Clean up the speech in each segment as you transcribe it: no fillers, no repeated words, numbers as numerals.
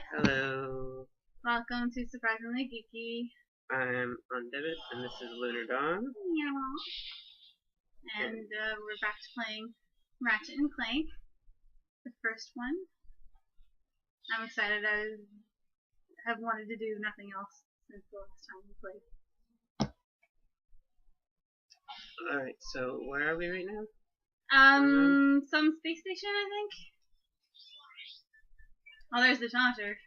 Hello, Welcome to Surprisingly Geeky. I'm on Divot, and this is Lunar Dawn. And we're back to playing Ratchet and Clank, the first one. I'm excited. I have wanted to do nothing else since the last time we played. Alright, so where are we right now? Some space station, I think. Oh, there's the taunter.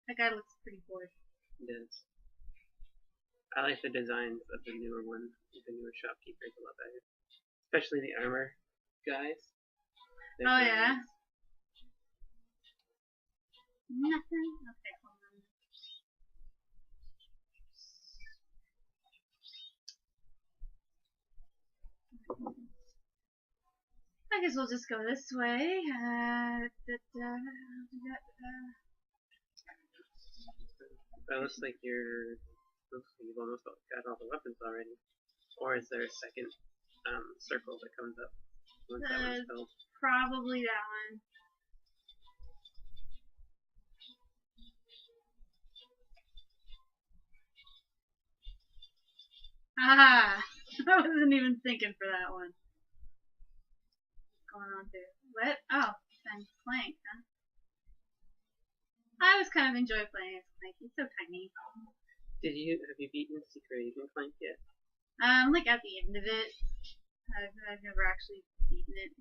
That guy looks pretty bored. It is. I like the designs of the newer one, the newer shopkeepers a lot better. Especially the armor guys. They're Oh, very yeah? nice. Nothing? Okay, hold on. I guess we'll just go this way. It looks like you've almost got all the weapons already. Or is there a second circle that comes up once that one's filled? Probably that one. Haha! I wasn't even thinking for that one. What's going on there? What? Oh, and Clank, huh? I always kind of enjoy playing as Clank. He's so tiny. Have you beaten Secret Agent Clank yet? Like at the end of it. I've never actually beaten it.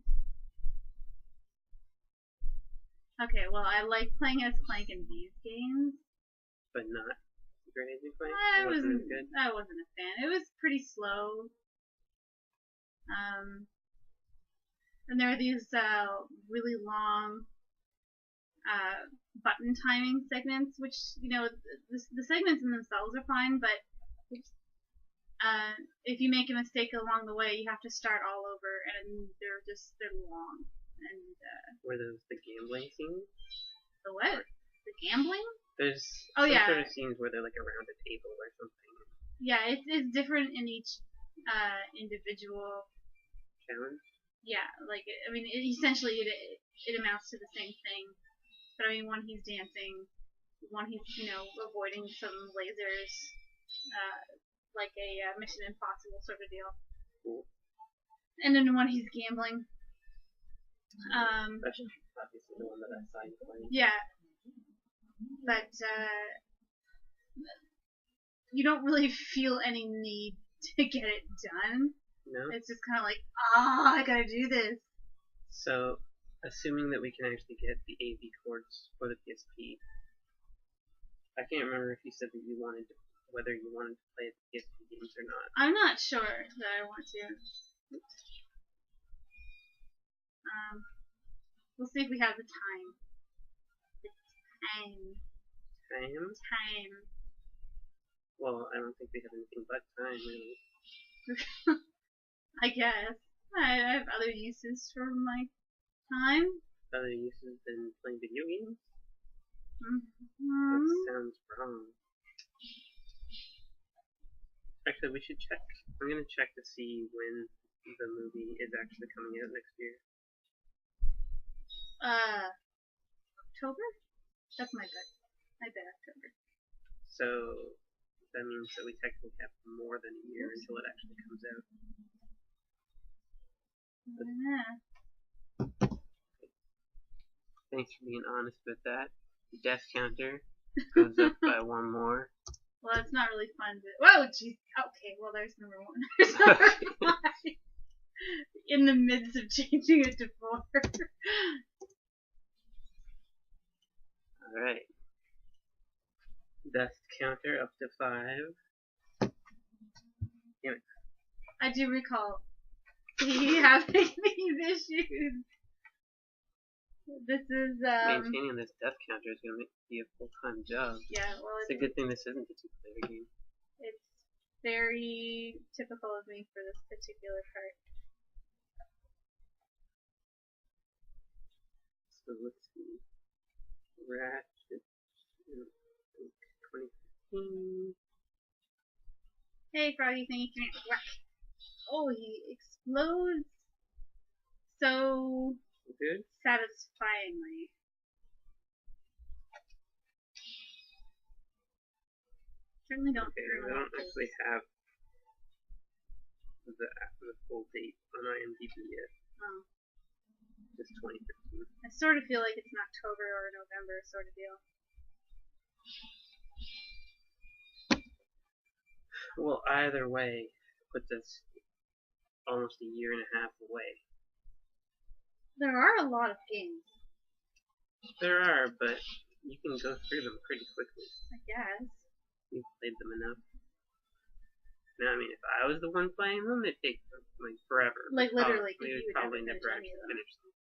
Okay, well, I like playing as Clank in these games. But not Secret Agent Clank? I wasn't as good? I wasn't a fan. It was pretty slow. And there are these really long button timing segments, which, you know, the segments in themselves are fine, but if you make a mistake along the way, you have to start all over, and they're long. And Were those the gambling scenes? the what? The gambling? There's Oh, some yeah. sort of scenes where they're like around a table or something. Yeah, it's different in each individual Challenge? Yeah, like, I mean, essentially it amounts to the same thing. But I mean, one he's dancing, one he's, you know, avoiding some lasers, like a Mission Impossible sort of deal. Cool. And then one he's gambling. That's obviously the one that I saw you playing. Yeah. But, you don't really feel any need to get it done. No? It's just kind of like, I gotta do this. So, assuming that we can actually get the AV cords for the PSP, I can't remember if you said that whether you wanted to play the PSP games or not. I'm not sure that I want to. We'll see if we have the time. Time. Well, I don't think we have anything but time, really. I guess. I have other uses for my time. Other uses than playing video games? Mm-hmm. That sounds wrong. Actually, we should check. I'm gonna check to see when the movie is actually coming out next year. October? That's my bet. I bet October. So, that means that we technically have more than a year until it actually comes out. Yeah. Thanks for being honest with that. The death counter goes up by one more. Well, it's not really fun to... Whoa, jeez. Okay, well, there's number one. There's number 5. In the midst of changing it to 4. Alright. Death counter up to 5. Damn it. I do recall he having these issues. This is, Maintaining this death counter is going to be a full-time job. Yeah, well, it's a good thing this isn't a two-player game. It's very typical of me for this particular part. So let's see. Ratchet 2015. Hey, Froggy thingy, come here. Whack. Oh, he explodes so Good? satisfyingly. certainly don't Okay, dream I about don't actually have the full date on IMDb yet. Oh. Just 2015. I sort of feel like it's an October or November sort of deal. Well, either way, puts us almost a year and a half away. There are a lot of games. There are, but you can go through them pretty quickly. I guess. You've played them enough. Now, I mean, if I was the one playing them, it'd take like forever. Like literally, we would probably never actually finish them.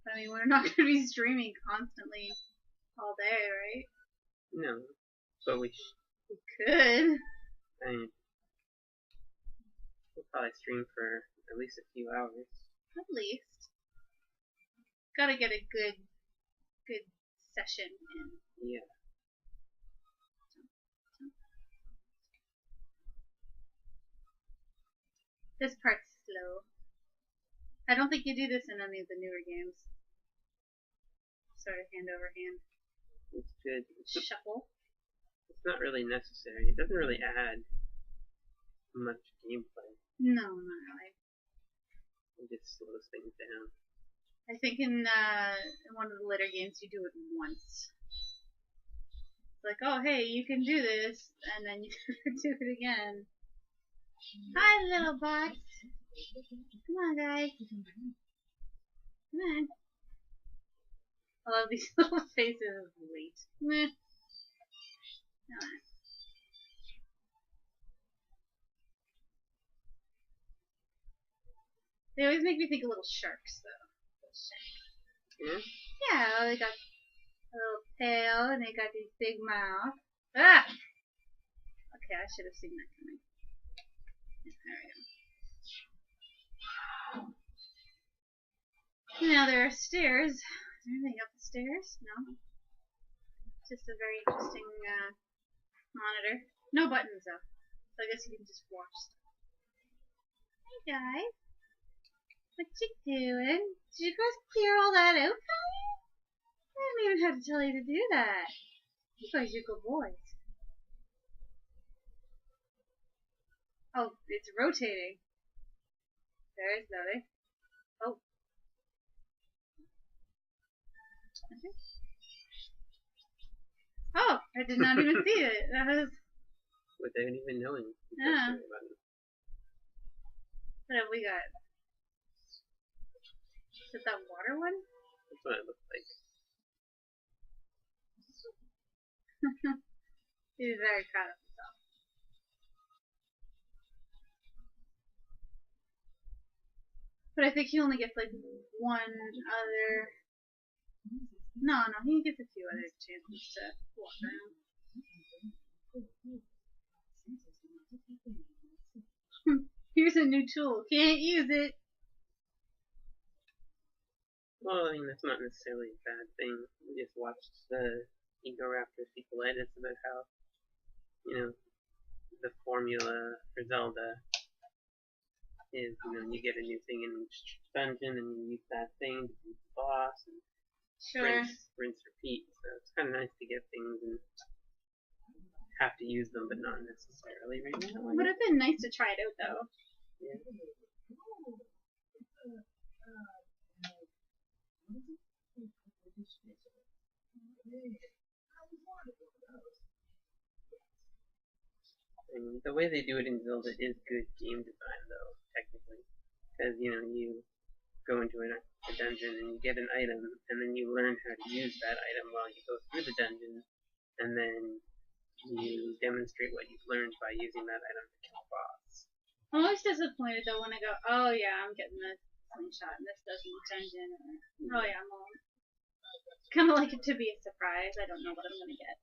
I mean, we're not going to be streaming constantly all day, right? No, but we could. I mean, we'll probably stream for at least a few hours. At least. Gotta get a good session in. Yeah. This part's slow. I don't think you do this in any of the newer games. Sort of hand over hand. It's good. Shuffle. It's not really necessary. It doesn't really add much gameplay. No, not really. It just slows things down. I think in one of the later games you do it once. It's like, oh hey, you can do this, and then you do it again. Hi, little bots. Come on, guys. Come on. I love these little faces. Wait. Meh. Come on. They always make me think of little sharks, though. Yeah? Yeah, they got a little tail, and they got these big mouths. Ah! Okay, I should have seen that coming. There we go. Now there are stairs. Is there anything up the stairs? No. Just a very interesting monitor. No buttons though. So I guess you can just watch stuff. Hey guys. What you doing? Did you guys clear all that out for me? I didn't even have to tell you to do that. You guys are good boys. Oh, it's rotating. There is Zoe. Oh. Okay. Oh, I did not even see it. That was. Without even knowing. Yeah. What have we got? Is it that water one? That's what it looks like. He's very proud of himself. But I think he only gets like one other. No, he gets a few other chances to walk around. Here's a new tool. Can't use it. Well, I mean, that's not necessarily a bad thing. We just watched the Ego Raptor sequelitis about how, you know, the formula for Zelda is, you know, you get a new thing in each dungeon and you use that thing to beat the boss and Sure. rinse, repeat. So it's kind of nice to get things and have to use them, but not necessarily right now. It would have been nice to try it out though. Yeah. And the way they do it in Zelda is good game design, though, technically. Because, you know, you go into a dungeon and you get an item, and then you learn how to use that item while you go through the dungeon, and then you demonstrate what you've learned by using that item to kill the boss. I'm always disappointed though when I go, oh yeah, I'm getting this slingshot and this doesn't dungeon. Or, oh yeah, I'm all. Kind of like it to be a surprise. I don't know what I'm gonna get.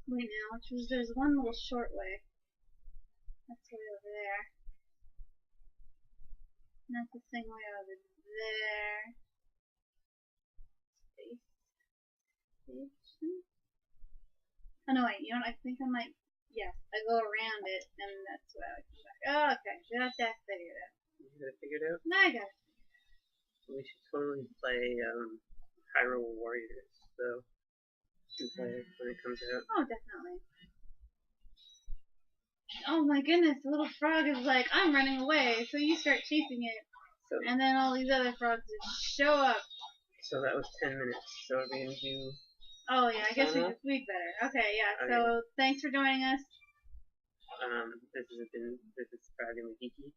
Wait now, there's one little short way. That's way over there. And that's the thing way over there. Space station. Oh no, wait, you know what? I think I might Yeah, I go around it, and that's why I come back. Oh, okay, got that figured out. You got it figured out? Now I got it. We should totally play Hyrule Warriors, so two-player when it comes out. Oh, definitely. Oh my goodness, the little frog is like, I'm running away, so you start chasing it, So, and then all these other frogs just show up. so that was 10 minutes. So are we gonna do? Oh yeah, I guess we better. Okay, yeah. So thanks for joining us. This is Surprisingly Geeky.